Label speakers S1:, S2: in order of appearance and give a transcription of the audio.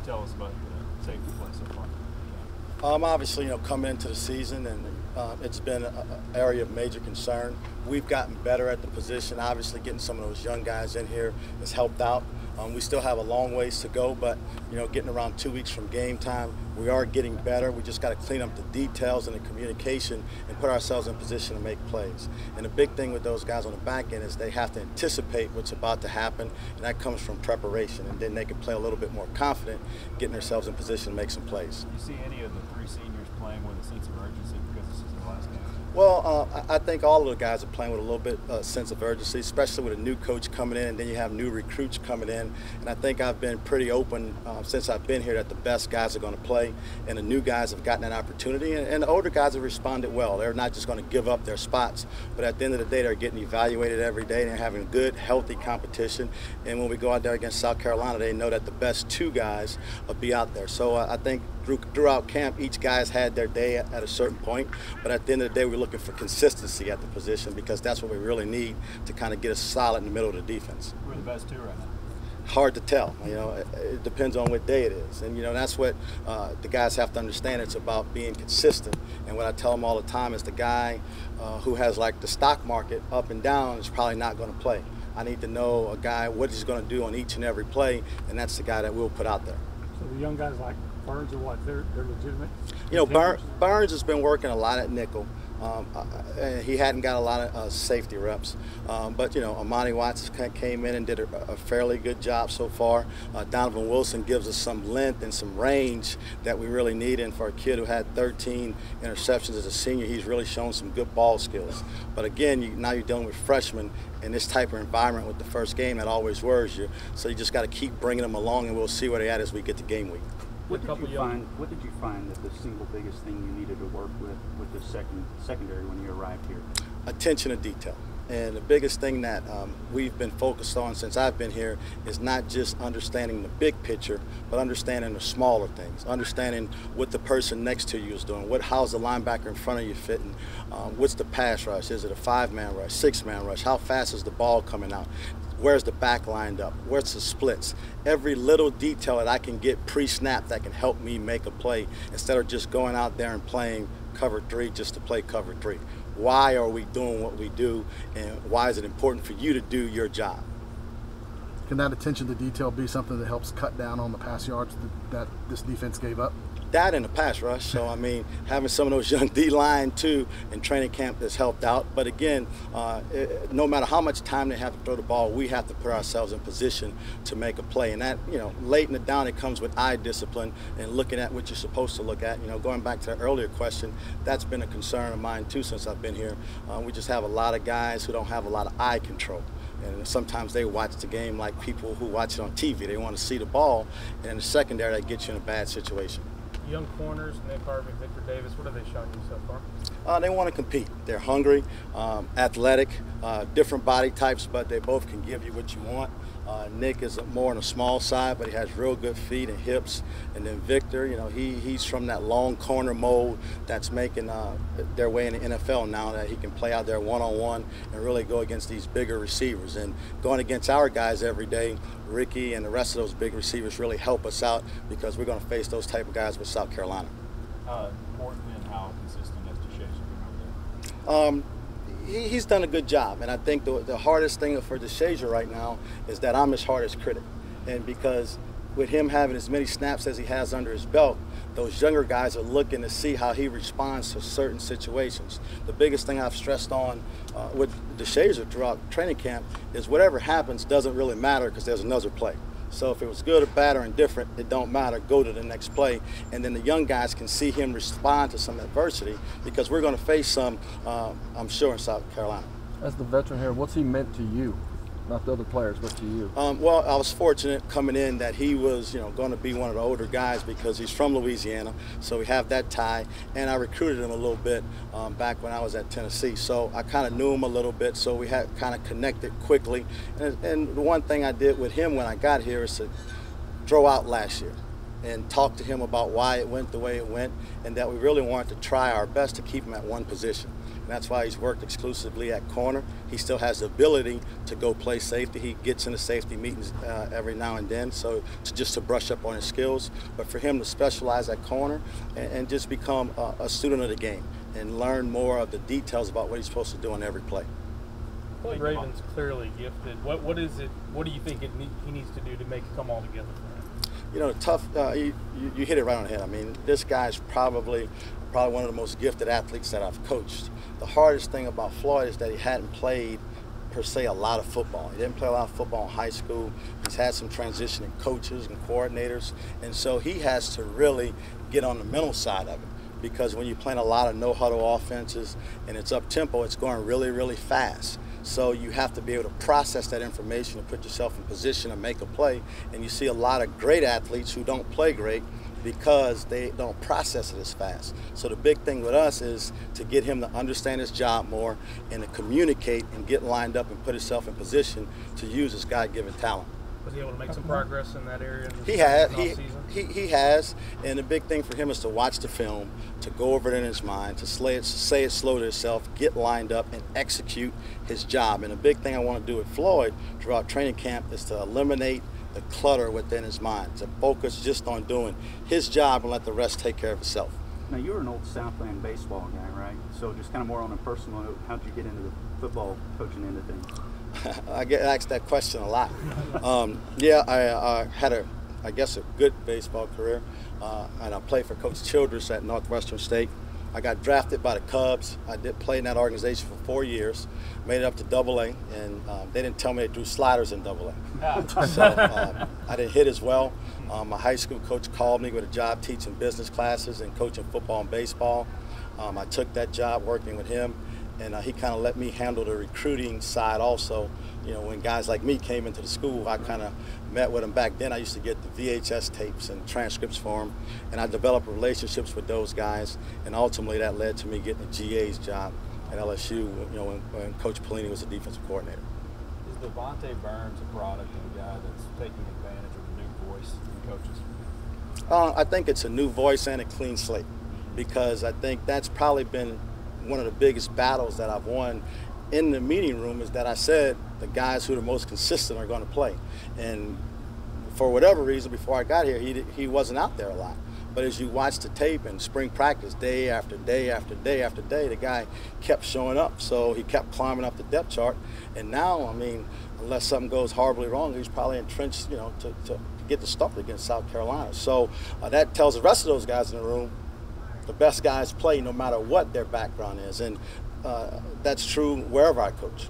S1: tell us about the safety play so far?
S2: Obviously, coming into the season, and it's been an area of major concern. We've gotten better at the position. Obviously, getting some of those young guys in here has helped out. We still have a long ways to go, but getting around 2 weeks from game time, we are getting better. We just got to clean up the details and the communication and put ourselves in position to make plays. And the big thing with those guys on the back end is they have to anticipate what's about to happen, and that comes from preparation. And then they can play a little bit more confident, getting themselves in position to make some plays.
S1: Do you see any of the three seniors playing with a sense of urgency because this is the last game?
S2: Well, I think all of the guys are playing with a little bit sense of urgency, especially with a new coach coming in, and then you have new recruits coming in. And I think I've been pretty open since I've been here that the best guys are going to play, and the new guys have gotten an opportunity, and the older guys have responded well. They're not just going to give up their spots, but at the end of the day, they're getting evaluated every day, and they're having good, healthy competition. And when we go out there against South Carolina, they know that the best two guys will be out there. So I think throughout camp, each guy's had their day at a certain point, but at the end of the day, we're looking for consistency at the position because that's what we really need to kind of get us solid in the middle of the defense.
S1: Who are the best two right now?
S2: Hard to tell. It depends on what day it is, and that's what the guys have to understand. It's about being consistent, and what I tell them all the time is the guy who has like the stock market up and down is probably not going to play. I need to know a guy what he's going to do on each and every play, and that's the guy that we'll put out there.
S3: So the young guys like Burns or what? They're legitimate?
S2: Burns has been working a lot at nickel. He hadn't got a lot of safety reps, but Amani Watts came in and did a fairly good job so far. Donovan Wilson gives us some length and some range that we really need, and for a kid who had 13 interceptions as a senior, he's really shown some good ball skills. But again, now you're dealing with freshmen in this type of environment with the first game that always worries you, so you just got to keep bringing them along, and we'll see where they're at as we get to game week.
S4: What did you find that the single biggest thing you needed to work with the secondary when you arrived here?
S2: Attention to detail. And the biggest thing that we've been focused on since I've been here is not just understanding the big picture, but understanding the smaller things, understanding what the person next to you is doing, how's the linebacker in front of you fitting, what's the pass rush, is it a 5-man rush, 6-man rush, how fast is the ball coming out, where's the back lined up, where's the splits, every little detail that I can get pre-snap that can help me make a play instead of just going out there and playing cover 3 just to play cover 3. Why are we doing what we do, and why is it important for you to do your job?
S5: Can that attention to detail be something that helps cut down on the pass yards that this defense gave up?
S2: That in the pass rush. So, having some of those young D-line, too, in training camp has helped out. But, again, no matter how much time they have to throw the ball, we have to put ourselves in position to make a play. And that, late in the down, it comes with eye discipline and looking at what you're supposed to look at. Going back to the earlier question, that's been a concern of mine, too, since I've been here. We just have a lot of guys who don't have a lot of eye control. And sometimes they watch the game like people who watch it on TV. They want to see the ball, and in the secondary, that gets you in a bad situation.
S3: Young corners, Nick Harvey, Victor Davis, what have they shown you so far?
S2: They want to compete. They're hungry, athletic, different body types, but they both can give you what you want. Nick is more on the small side, but he has real good feet and hips. And then Victor, he's from that long corner mold that's making their way in the NFL now, that he can play out there one-on-one and really go against these bigger receivers. And going against our guys every day, Ricky and the rest of those big receivers really help us out because we're going to face those type of guys with South Carolina.
S1: Important and how consistent has DeShazier been over there?
S2: He's done a good job, and I think the hardest thing for DeShazier right now is that I'm his hardest critic. And because with him having as many snaps as he has under his belt, those younger guys are looking to see how he responds to certain situations. The biggest thing I've stressed on with DeShazier throughout training camp is whatever happens doesn't really matter because there's another play. So if it was good or bad or indifferent, it don't matter. Go to the next play. And then the young guys can see him respond to some adversity because we're going to face some, I'm sure, in South Carolina.
S6: As the veteran here, what's he meant to you? Not the other players, but to you?
S2: Well, I was fortunate coming in that he was, going to be one of the older guys because he's from Louisiana, so we have that tie. And I recruited him a little bit back when I was at Tennessee, so I kind of knew him a little bit, so we had kind of connected quickly. And the one thing I did with him when I got here is to throw out last year. and talked to him about why it went the way it went, and that we really wanted to try our best to keep him at one position. And that's why he's worked exclusively at corner. He still has the ability to go play safety. He gets into safety meetings every now and then, so just to brush up on his skills. But for him to specialize at corner and just become a student of the game and learn more of the details about what he's supposed to do on every play.
S3: Well, Raven's clearly gifted. What is it? What do you think he needs to do to make it come all together for him?
S2: You know, you hit it right on the head. I mean, this guy's probably one of the most gifted athletes that I've coached. The hardest thing about Floyd is that he hadn't played, per se, a lot of football. He didn't play a lot of football in high school. He's had some transitioning coaches and coordinators, and so he has to really get on the mental side of it. Because when you're playing a lot of no-huddle offenses and it's up-tempo, it's going really, really fast. So you have to be able to process that information and put yourself in position to make a play. And you see a lot of great athletes who don't play great because they don't process it as fast. So the big thing with us is to get him to understand his job more and to communicate and get lined up and put himself in position to use his God-given talent.
S3: Was he able to make some progress in that area?
S2: He has, and the big thing for him is to watch the film, to go over it in his mind, to say it slow to himself, get lined up, and execute his job. And the big thing I want to do with Floyd throughout training camp is to eliminate the clutter within his mind, to focus just on doing his job and let the rest take care of itself.
S4: Now, you were an old Southland baseball guy, right? So just kind of more on a personal note, how did you get into the football coaching end of things?
S2: I get asked that question a lot. Yeah, I had a good baseball career, and I played for Coach Childress at Northwestern State. I got drafted by the Cubs. I did play in that organization for 4 years, made it up to AA, and they didn't tell me they threw sliders in AA. So I didn't hit as well. My high school coach called me with a job teaching business classes and coaching football and baseball. I took that job working with him. And he kind of let me handle the recruiting side also. You know, when guys like me came into the school, I kind of met with them. Back then, I used to get the VHS tapes and transcripts for them, and I developed relationships with those guys, and ultimately that led to me getting the GA's job at LSU, you know, when Coach Pelini was the defensive coordinator.
S1: Is Devontae Burns a product of a guy that's taking advantage of a new voice in coaches?
S2: I think it's a new voice and a clean slate, because I think that's probably been one of the biggest battles that I've won in the meeting room, is that I said the guys who are the most consistent are going to play. And for whatever reason, before I got here, he wasn't out there a lot. But as you watch the tape and spring practice, day after day after day after day, the guy kept showing up. So he kept climbing up the depth chart. And now, I mean, unless something goes horribly wrong, he's probably entrenched, you know, to get the start against South Carolina. So that tells the rest of those guys in the room the best guys play no matter what their background is, and that's true wherever I coach.